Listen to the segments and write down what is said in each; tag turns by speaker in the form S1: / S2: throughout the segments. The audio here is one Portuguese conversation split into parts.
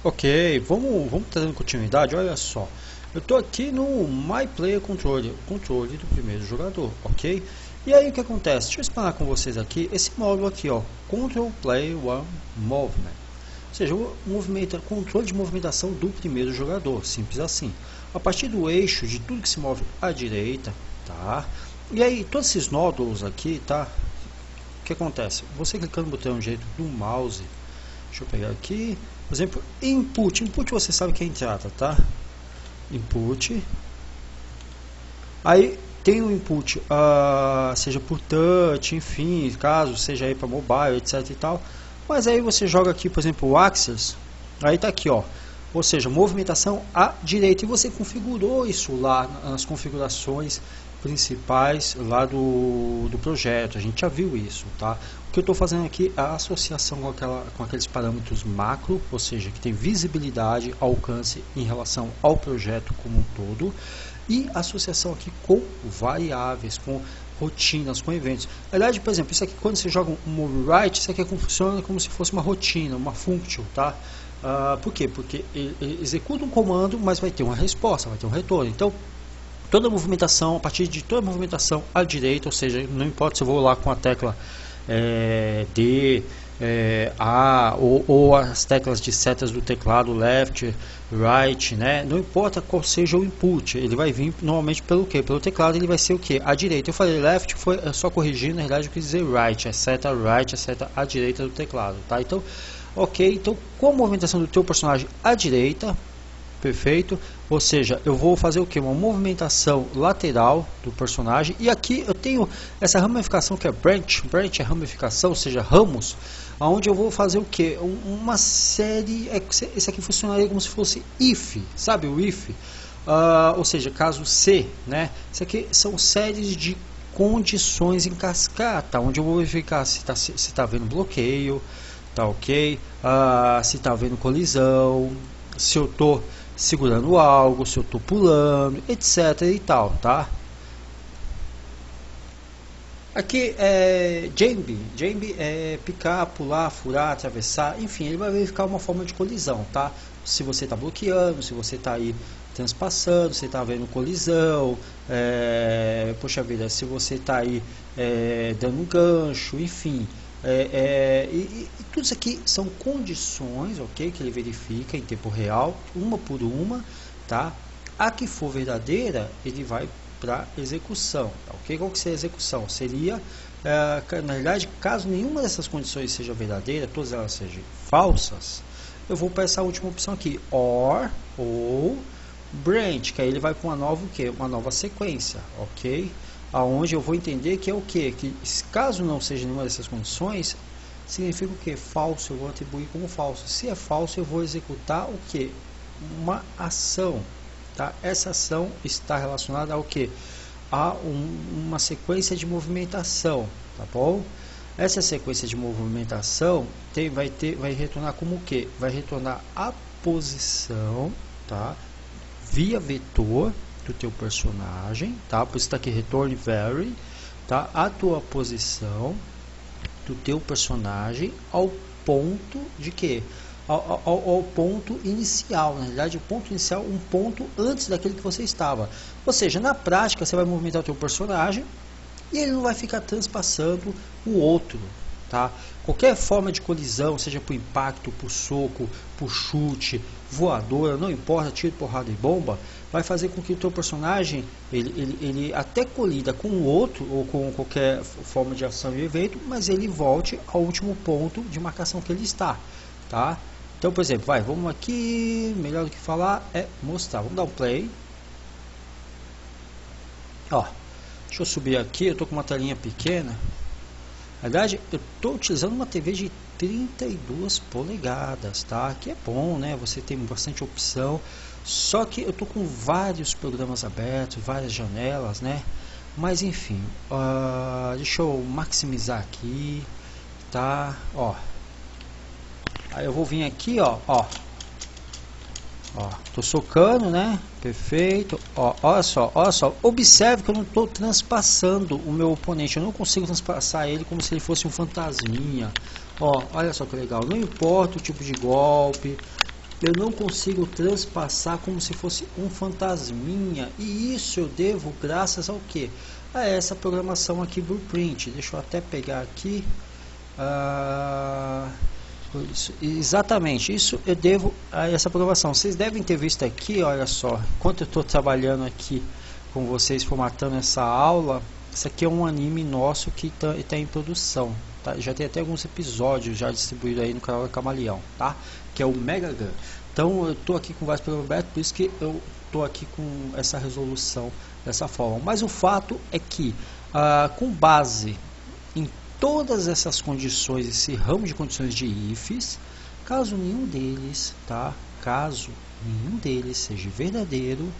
S1: Ok, vamos dando continuidade. Olha só, eu estou aqui no My Player Controle, controle do primeiro jogador, ok? E aí o que acontece? Deixa eu explanar com vocês aqui esse módulo aqui, ó, Control Player One Movement, ou seja, o controle de movimentação do primeiro jogador, simples assim. A partir do eixo de tudo que se move à direita, tá? E aí todos esses nódulos aqui, tá? O que acontece? Você clicando no botão direito do mouse, deixa eu pegar aqui, por exemplo, input. Input você sabe que é entrada, tá? Input. Aí tem o input, seja por touch, enfim, caso seja aí para mobile, etc e tal. Mas aí você joga aqui, por exemplo, o Axis. Aí tá aqui, ó. Ou seja, movimentação à direita. E você configurou isso lá nas configurações principais lá do projeto. A gente já viu isso, tá? O que eu estou fazendo aqui é a associação com aqueles parâmetros macro, ou seja, que tem visibilidade, alcance em relação ao projeto como um todo, e associação aqui com variáveis, com rotinas, com eventos. Na verdade, por exemplo, isso aqui quando você joga um move right, isso aqui funciona como se fosse uma rotina, uma function, tá? Por quê? Porque ele executa um comando, mas vai ter uma resposta, vai ter um retorno. Então, toda movimentação, a partir de toda movimentação à direita, ou seja, não importa se eu vou lá com a tecla D, A ou as teclas de setas do teclado left, right, né? Não importa qual seja o input, ele vai vir normalmente pelo quê? Pelo teclado ele vai ser o que? À direita. Eu falei left, foi só corrigindo, na realidade eu quis dizer right, a seta right, a seta à direita do teclado, tá? Então, ok, então com a movimentação do teu personagem à direita, perfeito, ou seja, eu vou fazer o que? Uma movimentação lateral do personagem, e aqui eu tenho essa ramificação que é branch é ramificação, ou seja, ramos, onde eu vou fazer o que? Uma série, esse aqui funcionaria como se fosse if, sabe o if? Ou seja, caso C, né? Isso aqui são séries de condições em cascata, onde eu vou verificar se está havendo bloqueio, tá ok? Se está havendo colisão, se eu estou segurando algo, se eu estou pulando, etc e tal, tá? Aqui é jambe é picar, pular, furar, atravessar, enfim, ele vai verificar uma forma de colisão, tá? Se você está bloqueando, se você está aí transpassando, se está havendo colisão, poxa vida, se você está aí dando um gancho, enfim. E tudo isso aqui são condições, ok, que ele verifica em tempo real, uma por uma, tá? A que for verdadeira, ele vai para execução, tá? Ok? Qual que seria a execução? Seria, na realidade, caso nenhuma dessas condições seja verdadeira, todas elas sejam falsas, eu vou para essa última opção aqui, or ou branch, que aí ele vai para uma nova, o quê? Uma nova sequência, ok? Aonde eu vou entender que é o que? Que caso não seja nenhuma dessas condições, significa o que? Falso, eu vou atribuir como falso. Se é falso, eu vou executar o que? Uma ação, tá? Essa ação está relacionada ao que? A uma sequência de movimentação, tá bom? Essa sequência de movimentação vai retornar como o que? Vai retornar a posição, tá? Via vetor do teu personagem, tá? Por isso está aqui return vary, tá? A tua posição do teu personagem ao ponto de quê? Ao ponto inicial, na realidade o ponto inicial, um ponto antes daquele que você estava. Ou seja, na prática você vai movimentar o teu personagem e ele não vai ficar transpassando o outro, tá? Qualquer forma de colisão, seja por impacto, por soco, por chute, voadora, não importa, tiro, porrada e bomba, vai fazer com que o teu personagem, ele até colida com o outro, ou com qualquer forma de ação e evento, mas ele volte ao último ponto de marcação que ele está, tá? Então, por exemplo, vamos aqui, melhor do que falar é mostrar, vamos dar um play. Ó, deixa eu subir aqui, eu estou com uma telinha pequena. Na verdade, eu estou utilizando uma TV de 32 polegadas, tá? Que é bom, né? Você tem bastante opção. Só que eu estou com vários programas abertos, várias janelas, né? Mas enfim, deixa eu maximizar aqui, tá? Ó, aí eu vou vir aqui, ó, tô socando, né? Perfeito. Ó, olha só. Observe que eu não estou transpassando o meu oponente. Eu não consigo transpassar ele como se ele fosse um fantasminha. Ó, olha só que legal. Não importa o tipo de golpe, eu não consigo transpassar como se fosse um fantasminha, e isso eu devo graças ao que? A essa programação aqui Blueprint. Deixa eu até pegar aqui. Exatamente, isso eu devo a essa programação. Vocês devem ter visto aqui, olha só, enquanto eu estou trabalhando aqui com vocês, formatando essa aula. Isso aqui é um anime nosso que está em produção, tá? Já tem até alguns episódios já distribuídos aí no canal da Camaleão, tá? Que é o Mega Gun. Então eu estou aqui com vários programas abertos, por isso que eu estou aqui com essa resolução dessa forma. Mas o fato é que, com base em todas essas condições, esse ramo de condições de ifs, caso nenhum deles, tá? Caso nenhum deles seja verdadeiro,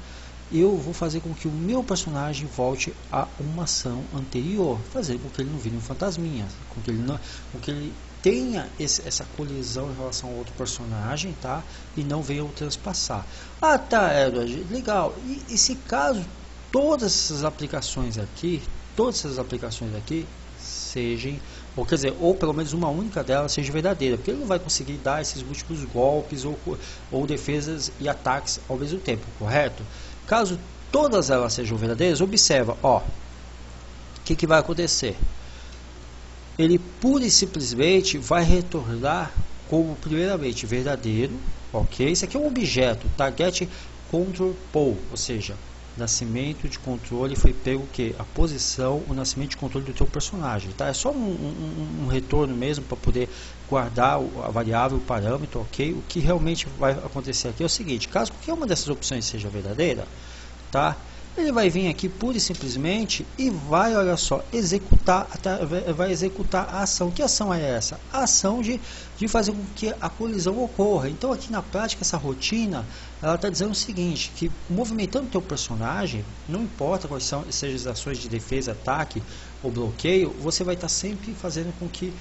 S1: eu vou fazer com que o meu personagem volte a uma ação anterior, fazer com que ele não vire um fantasminha, com que ele tenha essa colisão em relação ao outro personagem, tá? E não venha o transpassar. Ah, tá, Edward, legal. E se caso todas essas aplicações aqui sejam, ou quer dizer, ou pelo menos uma única delas seja verdadeira, porque ele não vai conseguir dar esses múltiplos golpes ou defesas e ataques ao mesmo tempo, correto? Caso todas elas sejam verdadeiras, observa, ó, o que vai acontecer? Ele pura e simplesmente vai retornar como primeiramente verdadeiro, ok? Isso aqui é um objeto, target control pole, ou seja, nascimento de controle foi pego o que? A posição, o nascimento de controle do teu personagem, tá? É só um retorno mesmo para poder guardar a variável, o parâmetro, ok? O que realmente vai acontecer aqui é o seguinte: caso qualquer uma dessas opções seja verdadeira, tá? Ele vai vir aqui pura e simplesmente e vai, olha só, executar a ação. Que ação é essa? A ação de fazer com que a colisão ocorra. Então aqui na prática essa rotina, ela está dizendo o seguinte, que movimentando o teu personagem, não importa quais sejam as ações de defesa, ataque ou bloqueio, você vai estar sempre fazendo com que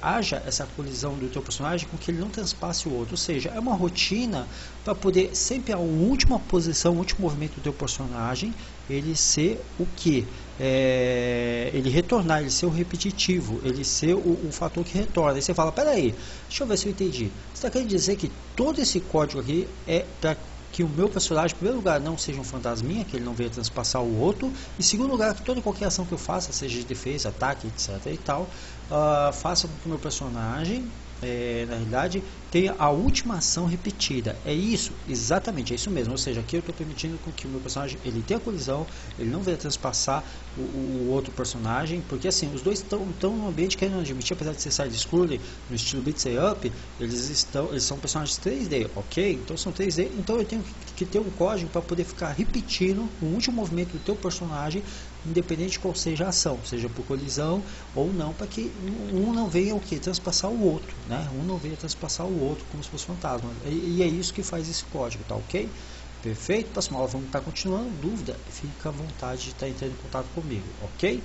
S1: haja essa colisão do teu personagem, com que ele não transpasse o outro. Ou seja, é uma rotina para poder sempre a última posição, o último movimento do teu personagem, ele ser o que? Ele retornar, ele ser o repetitivo, ele ser o fator que retorna. Aí você fala, peraí, deixa eu ver se eu entendi. Você está querendo dizer que todo esse código aqui é para que o meu personagem, em primeiro lugar, não seja um fantasminha, que ele não venha transpassar o outro, e em segundo lugar, que toda e qualquer ação que eu faça, seja de defesa, ataque, etc e tal, faça com que o meu personagem, na realidade, tenha a última ação repetida. É isso, exatamente, é isso mesmo. Ou seja, aqui eu estou permitindo que o meu personagem ele tenha colisão, ele não venha transpassar o outro personagem, porque assim, os dois estão no ambiente que não admitir, apesar de ser side-scrolling, no estilo Beat 'em Up, eles são personagens 3D, ok? Então são 3D, então eu tenho que ter um código para poder ficar repetindo o último movimento do teu personagem, independente de qual seja a ação, seja por colisão ou não, para que um não venha o que? Transpassar o outro, né? Um não venha transpassar o outro como se fosse fantasma. E é isso que faz esse código, tá ok? Perfeito? Próxima aula vamos estar continuando. Dúvida? Fica à vontade de estar entrando em contato comigo, ok?